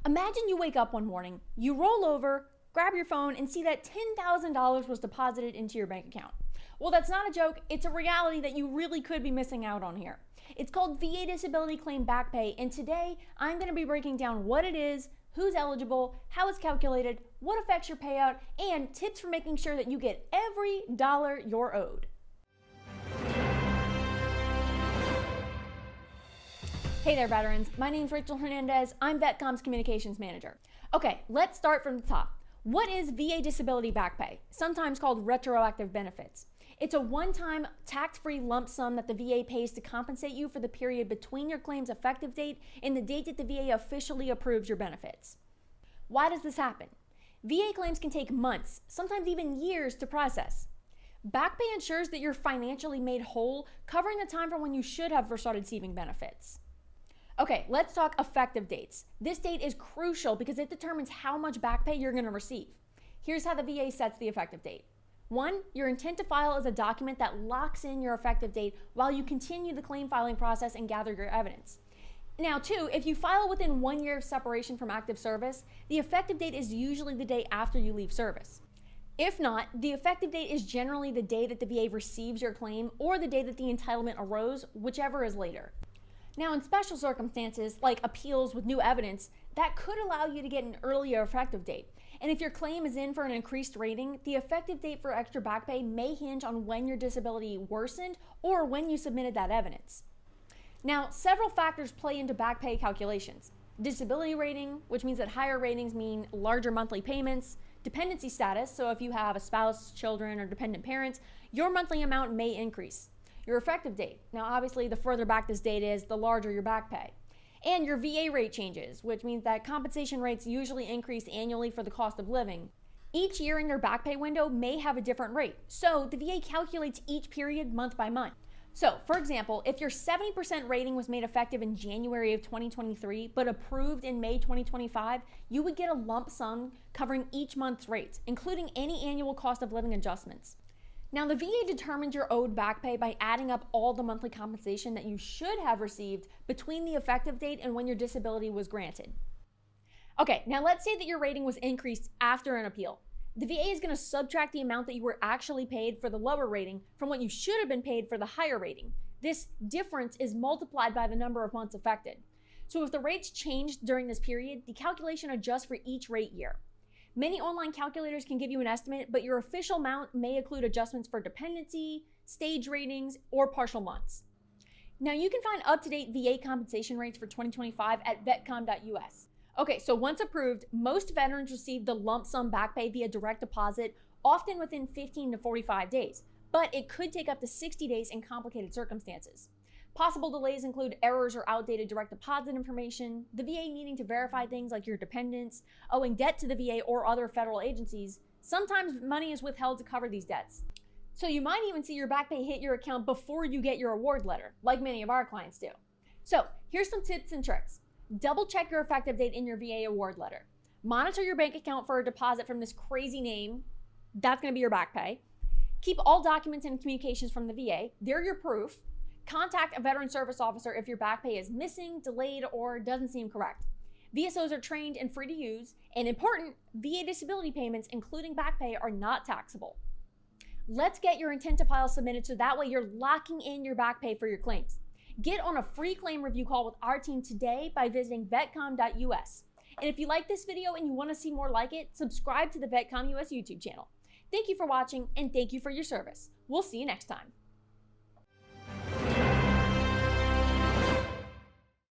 Imagine you wake up one morning, you roll over, grab your phone, and see that $10,000 was deposited into your bank account. Well, that's not a joke, it's a reality that you really could be missing out on here. It's called VA Disability Claim Backpay, and today I'm going to be breaking down what it is, who's eligible, how it's calculated, what affects your payout, and tips for making sure that you get every dollar you're owed. Hey there, veterans. My name's Rachel Hernandez. I'm VETCOMM's Communications Manager. Okay, let's start from the top. What is VA Disability Backpay, sometimes called retroactive benefits? It's a one-time tax-free lump sum that the VA pays to compensate you for the period between your claim's effective date and the date that the VA officially approves your benefits. Why does this happen? VA claims can take months, sometimes even years, to process. Backpay ensures that you're financially made whole, covering the time from when you should have first started receiving benefits. Okay, let's talk effective dates. This date is crucial because it determines how much back pay you're going to receive. Here's how the VA sets the effective date. 1, your intent to file is a document that locks in your effective date while you continue the claim filing process and gather your evidence. Now 2, if you file within 1 year of separation from active service, the effective date is usually the day after you leave service. If not, the effective date is generally the day that the VA receives your claim or the day that the entitlement arose, whichever is later. Now, in special circumstances, like appeals with new evidence, that could allow you to get an earlier effective date. And if your claim is in for an increased rating, the effective date for extra back pay may hinge on when your disability worsened or when you submitted that evidence. Now, several factors play into back pay calculations. Disability rating, which means that higher ratings mean larger monthly payments. Dependency status, so if you have a spouse, children, or dependent parents, your monthly amount may increase. Your effective date. Now, obviously, the further back this date is, the larger your back pay. And your VA rate changes, which means that compensation rates usually increase annually for the cost of living. Each year in your back pay window may have a different rate, so the VA calculates each period month by month. So, for example, if your 70% rating was made effective in January of 2023, but approved in May 2025, you would get a lump sum covering each month's rates, including any annual cost of living adjustments. Now, the VA determines your owed back pay by adding up all the monthly compensation that you should have received between the effective date and when your disability was granted. Okay, now let's say that your rating was increased after an appeal. The VA is going to subtract the amount that you were actually paid for the lower rating from what you should have been paid for the higher rating. This difference is multiplied by the number of months affected. So if the rates changed during this period, the calculation adjusts for each rate year. Many online calculators can give you an estimate, but your official amount may include adjustments for dependency, stage ratings, or partial months. Now, you can find up-to-date VA compensation rates for 2025 at vetcomm.us. Okay, so once approved, most veterans receive the lump sum back pay via direct deposit, often within 15 to 45 days, but it could take up to 60 days in complicated circumstances. Possible delays include errors or outdated direct deposit information, the VA needing to verify things like your dependents, owing debt to the VA or other federal agencies. Sometimes money is withheld to cover these debts. So you might even see your back pay hit your account before you get your award letter, like many of our clients do. So here's some tips and tricks. Double check your effective date in your VA award letter. Monitor your bank account for a deposit from this crazy name. That's going to be your back pay. Keep all documents and communications from the VA. They're your proof. Contact a veteran service officer if your back pay is missing, delayed, or doesn't seem correct. VSOs are trained and free to use, and important, VA disability payments, including back pay, are not taxable. Let's get your intent to file submitted so that way you're locking in your back pay for your claims. Get on a free claim review call with our team today by visiting vetcomm.us. And if you like this video and you want to see more like it, subscribe to the VETCOMM US YouTube channel. Thank you for watching, and thank you for your service. We'll see you next time.